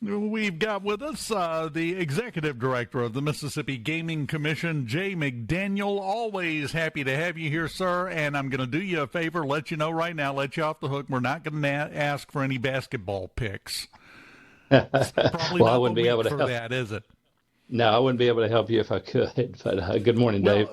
We've got with us the executive director of the Mississippi Gaming Commission, Jay McDaniel. Always happy to have you here, sir. And I'm going to do you a favor, let you know right now, let you off the hook. We're not going to ask for any basketball picks. It's probably Well, I not the wouldn't be week able to for help. that, is it? No, I wouldn't be able to help you if I could. But good morning, Dave.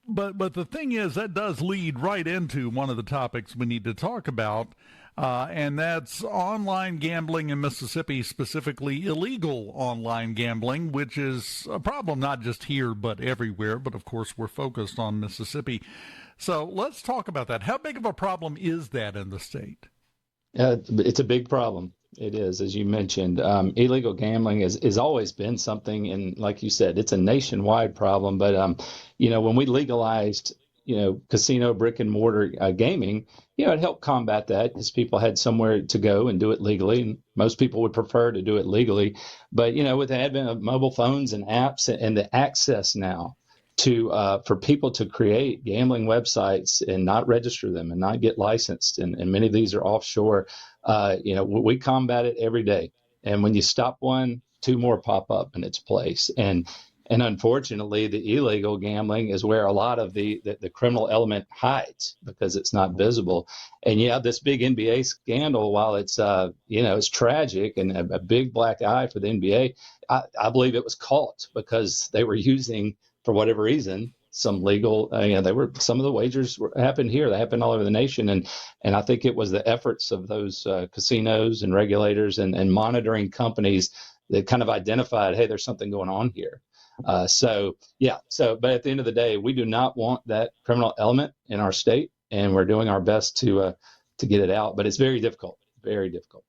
Well, but the thing is, that does lead right into one of the topics we need to talk about, and that's online gambling in Mississippi, specifically illegal online gambling, which is a problem not just here but everywhere. But of course, we're focused on Mississippi. So let's talk about that. How big of a problem is that in the state? It's a big problem. It is, as you mentioned. Illegal gambling has always been something, and like you said, it's a nationwide problem. But when we legalized, casino brick and mortar gaming, it helped combat that because people had somewhere to go and do it legally, and most people would prefer to do it legally. But with the advent of mobile phones and apps and the access now to for people to create gambling websites and not register them and not get licensed, and many of these are offshore. We combat it every day. And when you stop one, two more pop up in its place. And unfortunately, the illegal gambling is where a lot of the criminal element hides because it's not visible. And yeah, this big NBA scandal, while it's it's tragic and a big black eye for the NBA, I believe it was caught because they were using, for whatever reason, some legal, some of the wagers happened here. They happened all over the nation. And I think it was the efforts of those casinos and regulators and monitoring companies that kind of identified, hey, there's something going on here. But at the end of the day, we do not want that criminal element in our state, and we're doing our best to get it out. But it's very difficult, very difficult.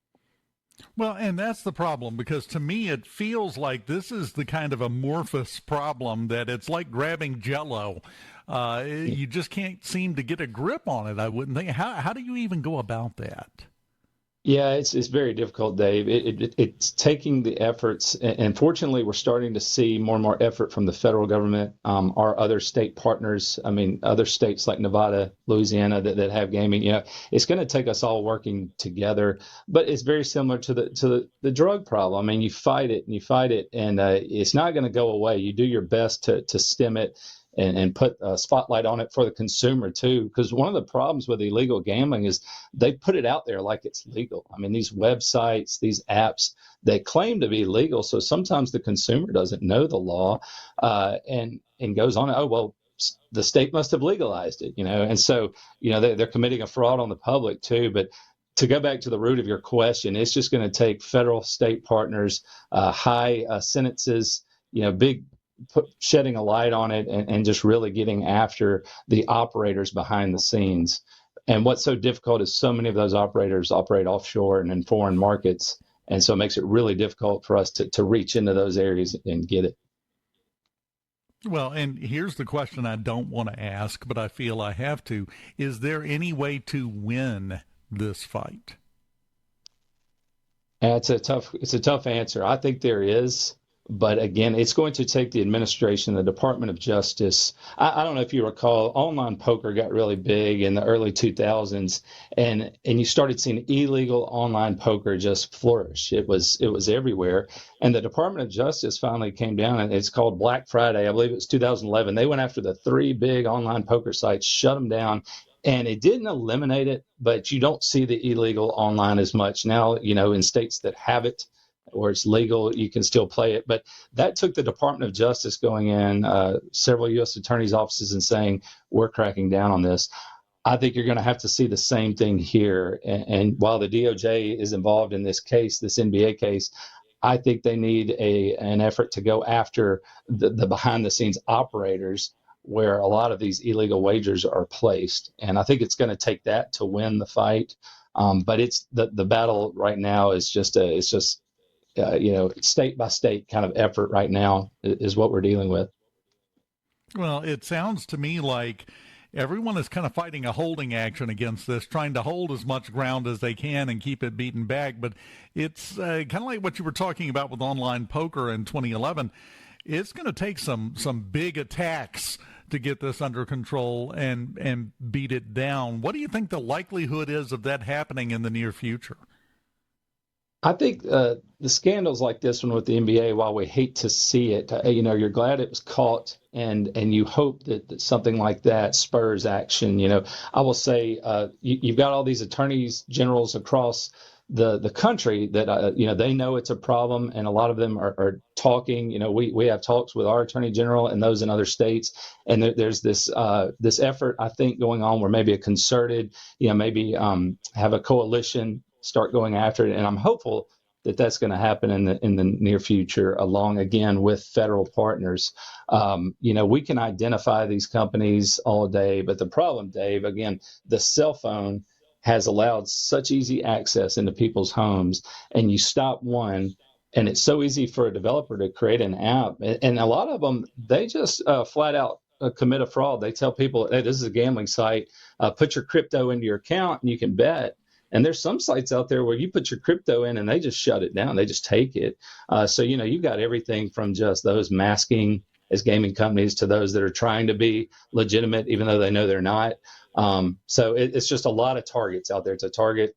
Well, and that's the problem, because to me it feels like this is the kind of amorphous problem that it's like grabbing Jell-O. You just can't seem to get a grip on it, I wouldn't think. How do you even go about that? Yeah, it's very difficult, Dave. It's taking the efforts, and fortunately, we're starting to see more and more effort from the federal government, our other state partners. I mean, other states like Nevada, Louisiana that have gaming. It's going to take us all working together. But it's very similar to the drug problem. I mean, you fight it and you fight it, and it's not going to go away. You do your best to stem it and put a spotlight on it for the consumer too, because one of the problems with illegal gambling is they put it out there like it's legal. I mean, these websites, these apps, they claim to be legal, so sometimes the consumer doesn't know the law, and goes on, oh well, the state must have legalized it, and so they're committing a fraud on the public too. But to go back to the root of your question, it's just going to take federal, state partners, high sentences, big shedding a light on it, and just really getting after the operators behind the scenes. And what's so difficult is so many of those operators operate offshore and in foreign markets. And so it makes it really difficult for us to reach into those areas and get it. Well, and here's the question I don't want to ask, but I feel I have to. Is there any way to win this fight? It's a tough answer. I think there is. But again, it's going to take the administration, the Department of Justice. I don't know if you recall, online poker got really big in the early 2000s, and you started seeing illegal online poker just flourish. It was everywhere. And the Department of Justice finally came down, and it's called Black Friday. I believe it was 2011. They went after the three big online poker sites, shut them down. And it didn't eliminate it, but you don't see the illegal online as much now, in states that have it, or it's legal, you can still play it. But that took the Department of Justice going in, several U.S. attorneys' offices, and saying, we're cracking down on this. I think you're going to have to see the same thing here. And while the DOJ is involved in this case, this NBA case, I think they need an effort to go after the behind-the-scenes operators where a lot of these illegal wagers are placed. And I think it's going to take that to win the fight. But it's the battle right now is just state by state kind of effort right now is what we're dealing with. Well, it sounds to me like everyone is kind of fighting a holding action against this, trying to hold as much ground as they can and keep it beaten back. But it's kind of like what you were talking about with online poker in 2011. It's going to take some big attacks to get this under control and beat it down. What do you think the likelihood is of that happening in the near future? I think the scandals like this one with the NBA, while we hate to see it, you're glad it was caught, and you hope that something like that spurs action. I will say you've got all these attorneys generals across the country that they know it's a problem, and a lot of them are talking. We have talks with our attorney general and those in other states, and there's this effort I think going on where maybe a concerted, maybe have a coalition start going after it, and I'm hopeful that that's going to happen in the near future, along again with federal partners. We can identify these companies all day, but the problem, Dave, again, the cell phone has allowed such easy access into people's homes, and you stop one, and it's so easy for a developer to create an app, and a lot of them they just flat out commit a fraud. They tell people, "Hey, this is a gambling site. Put your crypto into your account, and you can bet." And there's some sites out there where you put your crypto in and they just shut it down. They just take it. So, you've got everything from just those masking as gaming companies to those that are trying to be legitimate, even though they know they're not. So it's just a lot of targets out there. It's a target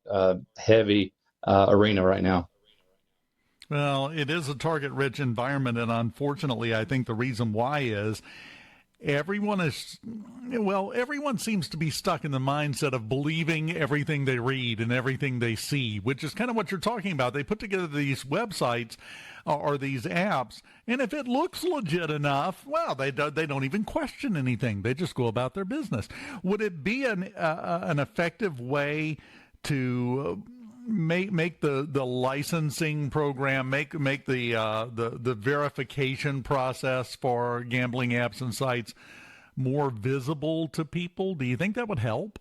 heavy arena right now. Well, it is a target-rich environment, and unfortunately, I think the reason why is everyone seems to be stuck in the mindset of believing everything they read and everything they see, which is kind of what you're talking about. They put together these websites or these apps, and if it looks legit enough, well, they don't even question anything. They just go about their business. Would it be an effective way to make the licensing program, make the verification process for gambling apps and sites more visible to people? Do you think that would help?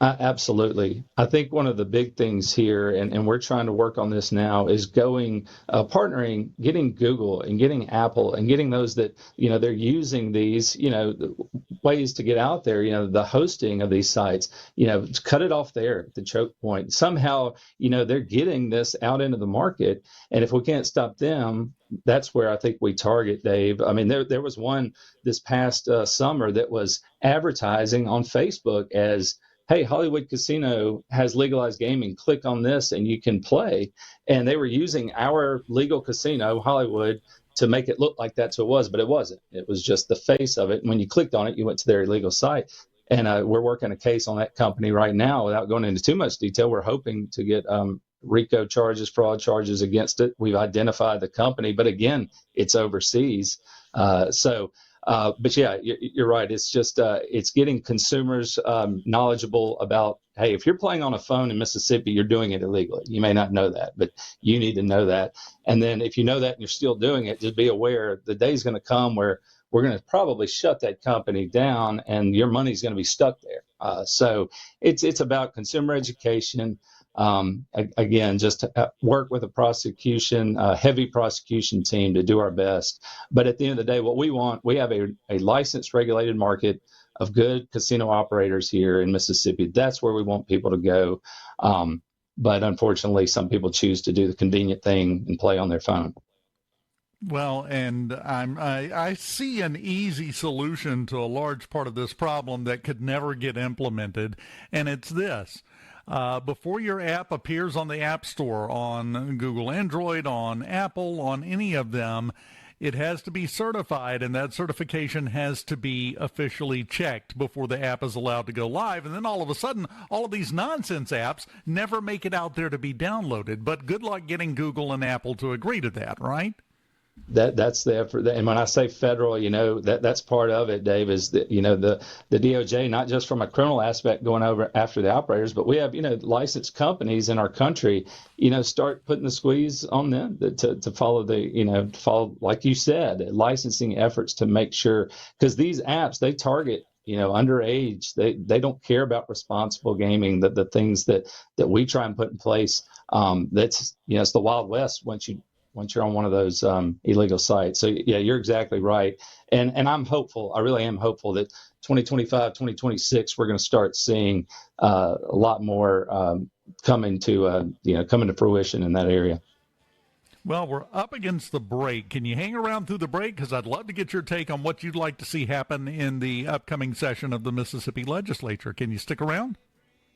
Absolutely. I think one of the big things here, and we're trying to work on this now, is partnering, getting Google and getting Apple and getting those that, they're using these, ways to get out there, the hosting of these sites, cut it off there at the choke point. Somehow, they're getting this out into the market. And if we can't stop them, that's where I think we target, Dave. I mean, there was one this past summer that was advertising on Facebook as, "Hey, Hollywood Casino has legalized gaming. Click on this and you can play." And they were using our legal casino, Hollywood, to make it look like that's what it was, but it wasn't. It was just the face of it. And when you clicked on it, you went to their illegal site. And we're working a case on that company right now without going into too much detail. We're hoping to get RICO charges, fraud charges against it. We've identified the company, but again, it's overseas. But yeah, you're right. It's just it's getting consumers knowledgeable about, hey, if you're playing on a phone in Mississippi, you're doing it illegally. You may not know that, but you need to know that. And then if you know that and you're still doing it, just be aware the day's going to come where we're going to probably shut that company down and your money's going to be stuck there. So it's about consumer education. Again, just to work with a heavy prosecution team to do our best. But at the end of the day, what we want, we have a licensed, regulated market of good casino operators here in Mississippi. That's where we want people to go. But unfortunately, some people choose to do the convenient thing and play on their phone. Well, and I see an easy solution to a large part of this problem that could never get implemented, and it's this. Before your app appears on the App Store, on Google Android, on Apple, on any of them, it has to be certified, and that certification has to be officially checked before the app is allowed to go live. And then all of a sudden, all of these nonsense apps never make it out there to be downloaded. But good luck getting Google and Apple to agree to that, right? That's the effort. And when I say federal, that's part of it, Dave, is that, the DOJ, not just from a criminal aspect going over after the operators, but we have, licensed companies in our country, start putting the squeeze on them to follow, like you said, licensing efforts to make sure, because these apps, they target, underage. They don't care about responsible gaming, the things that we try and put in place. That's, it's the Wild West once you're on one of those illegal sites. So yeah, you're exactly right. And I'm hopeful, I really am hopeful that 2025, 2026, we're going to start seeing a lot more coming to fruition in that area. Well, we're up against the break. Can you hang around through the break? Because I'd love to get your take on what you'd like to see happen in the upcoming session of the Mississippi Legislature. Can you stick around?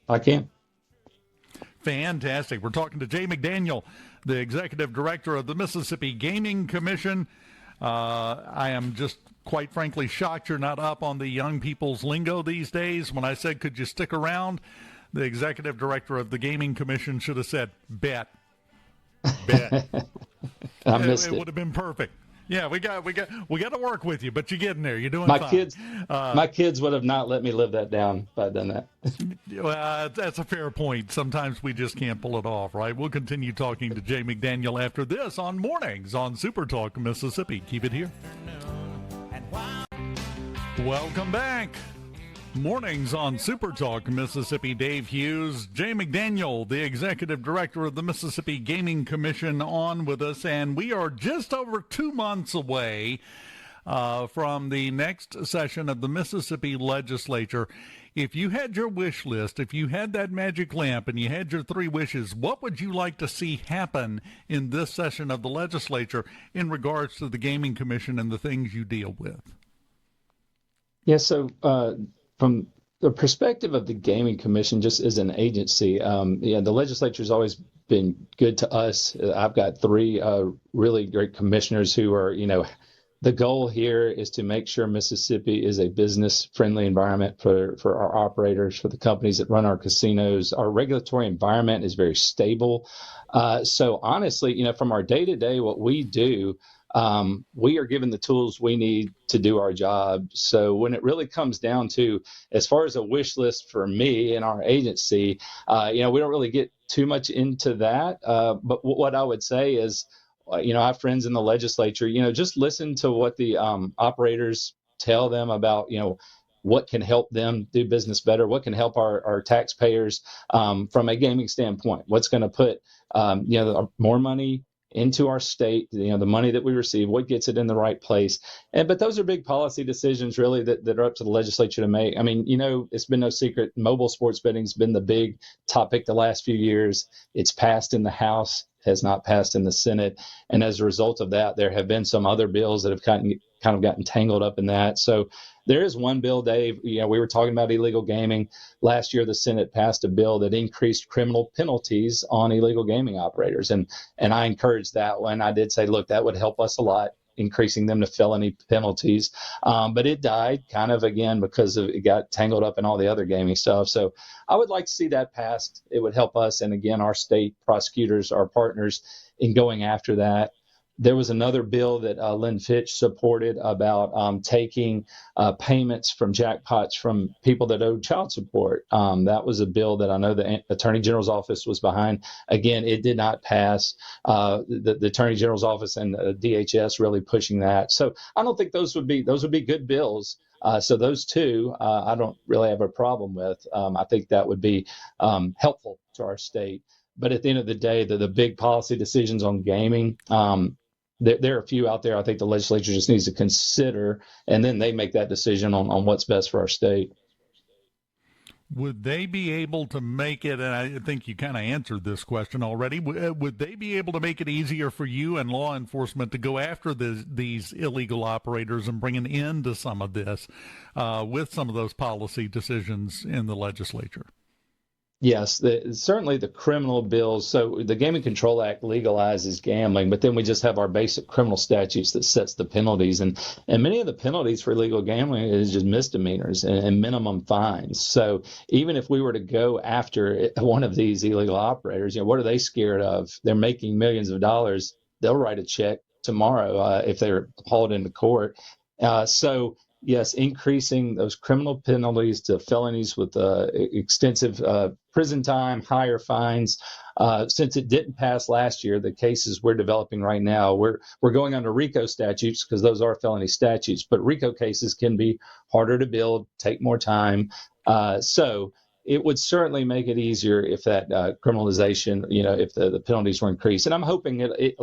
I can. Fantastic. We're talking to Jay McDaniel, the executive director of the Mississippi Gaming Commission. I am just quite frankly shocked you're not up on the young people's lingo these days. When I said, could you stick around, the executive director of the Gaming Commission should have said, bet. I missed it. It would have been perfect. Yeah, we got to work with you, but you're getting there. You're doing fine. My kids would have not let me live that down if I'd done that. Well, that's a fair point. Sometimes we just can't pull it off, right? We'll continue talking to Jay McDaniel after this on Mornings on SuperTalk Mississippi. Keep it here. Welcome back. Mornings on SuperTalk Mississippi. Dave Hughes, Jay McDaniel, the executive director of the Mississippi Gaming Commission, on with us, and we are just over 2 months away from the next session of the Mississippi legislature. If you had your wish list, if you had that magic lamp and you had your 3 wishes, what would you like to see happen in this session of the legislature in regards to the Gaming Commission and the things you deal with? Yeah, so from the perspective of the Gaming Commission, just as an agency, the legislature has always been good to us. I've got 3 really great commissioners who are, the goal here is to make sure Mississippi is a business-friendly environment for our operators, for the companies that run our casinos. Our regulatory environment is very stable. So honestly, from our day-to-day, what we do, we are given the tools we need to do our job. So when it really comes down to, as far as a wish list for me and our agency, we don't really get too much into that. But what I would say is, I have friends in the legislature, just listen to what the operators tell them about, what can help them do business better, what can help our taxpayers from a gaming standpoint, what's going to put, more money into our state, the money that we receive, what gets it in the right place. But those are big policy decisions really that are up to the legislature to make. I mean, it's been no secret, mobile sports betting's been the big topic the last few years. It's passed in the House, has not passed in the Senate. And as a result of that, there have been some other bills that have kind of gotten tangled up in that. So there is one bill, Dave, we were talking about illegal gaming. Last year, the Senate passed a bill that increased criminal penalties on illegal gaming operators. And I encouraged that one. I did say, look, that would help us a lot, increasing them to felony penalties. But it died kind of, again, because it got tangled up in all the other gaming stuff. So I would like to see that passed. It would help us. And again, our state prosecutors, our partners in going after that. There was another bill that Lynn Fitch supported about taking payments from jackpots from people that owed child support. That was a bill that I know the Attorney General's office was behind. Again, it did not pass. The Attorney General's office and DHS really pushing that. So I don't think those would be good bills. So those 2, I don't really have a problem with. I think that would be helpful to our state. But at the end of the day, the big policy decisions on gaming, there are a few out there I think the legislature just needs to consider, and then they make that decision on what's best for our state. Would they be able to make it, and I think you kind of answered this question already, would they be able to make it easier for you and law enforcement to go after these illegal operators and bring an end to some of this with some of those policy decisions in the legislature? Yes, certainly the criminal bills. So the Gaming Control Act legalizes gambling, but then we just have our basic criminal statutes that sets the penalties. And many of the penalties for illegal gambling is just misdemeanors and minimum fines. So even if we were to go after one of these illegal operators, what are they scared of? They're making millions of dollars. They'll write a check tomorrow if they're hauled into court. So yes, increasing those criminal penalties to felonies with extensive prison time, higher fines. Since it didn't pass last year, the cases we're developing right now, we're going under RICO statutes because those are felony statutes. But RICO cases can be harder to build, take more time. So it would certainly make it easier if that criminalization, if the penalties were increased. And I'm hoping it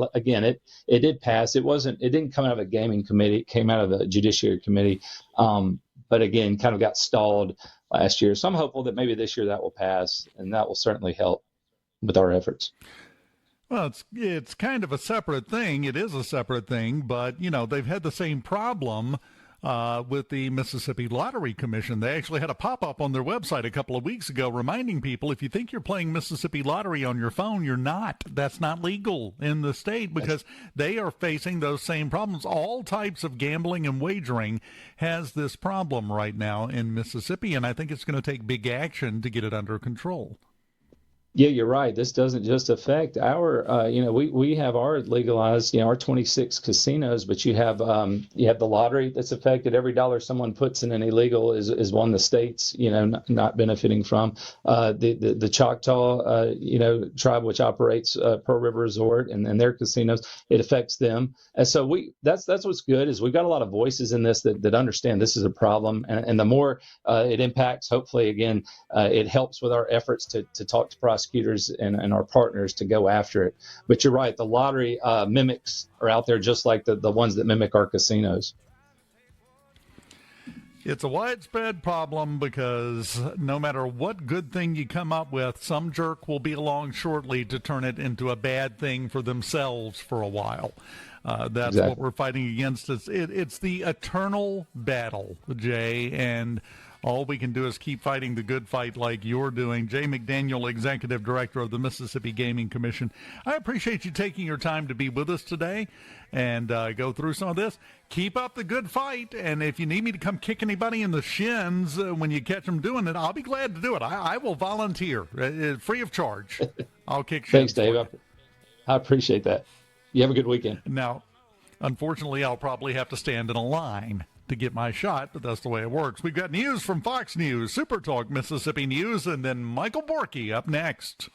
did pass. It didn't come out of a gaming committee. It came out of the Judiciary Committee. But again, kind of got stalled last year. So I'm hopeful that maybe this year that will pass, and that will certainly help with our efforts. Well, it's kind of a separate thing. It is a separate thing, but they've had the same problem with the Mississippi Lottery Commission. They actually had a pop-up on their website a couple of weeks ago reminding people, if you think you're playing Mississippi Lottery on your phone, you're not. That's not legal in the state because they are facing those same problems. All types of gambling and wagering has this problem right now in Mississippi, and I think it's going to take big action to get it under control. Yeah, you're right. This doesn't just affect our, we have our legalized, our 26 casinos, but you have the lottery that's affected. Every dollar someone puts in an illegal is one the state's, not benefiting from. The Choctaw, tribe, which operates Pearl River Resort and their casinos, it affects them. And so that's what's good is we've got a lot of voices in this that understand this is a problem. And the more it impacts, hopefully, again, it helps with our efforts to talk to prosecutors and our partners to go after it. But you're right, the lottery mimics are out there just like the ones that mimic our casinos. It's a widespread problem because no matter what good thing you come up with, some jerk will be along shortly to turn it into a bad thing for themselves for a while. That's exactly what we're fighting against. It's the eternal battle, Jay, and all we can do is keep fighting the good fight like you're doing. Jay McDaniel, Executive Director of the Mississippi Gaming Commission. I appreciate you taking your time to be with us today and go through some of this. Keep up the good fight, and if you need me to come kick anybody in the shins when you catch them doing it, I'll be glad to do it. I will volunteer, free of charge. I'll kick shins. Thanks, Dave. I appreciate that. You have a good weekend. Now, unfortunately, I'll probably have to stand in a line to get my shot, but that's the way it works. We've got news from Fox News, SuperTalk Mississippi News, and then Michael Borky up next.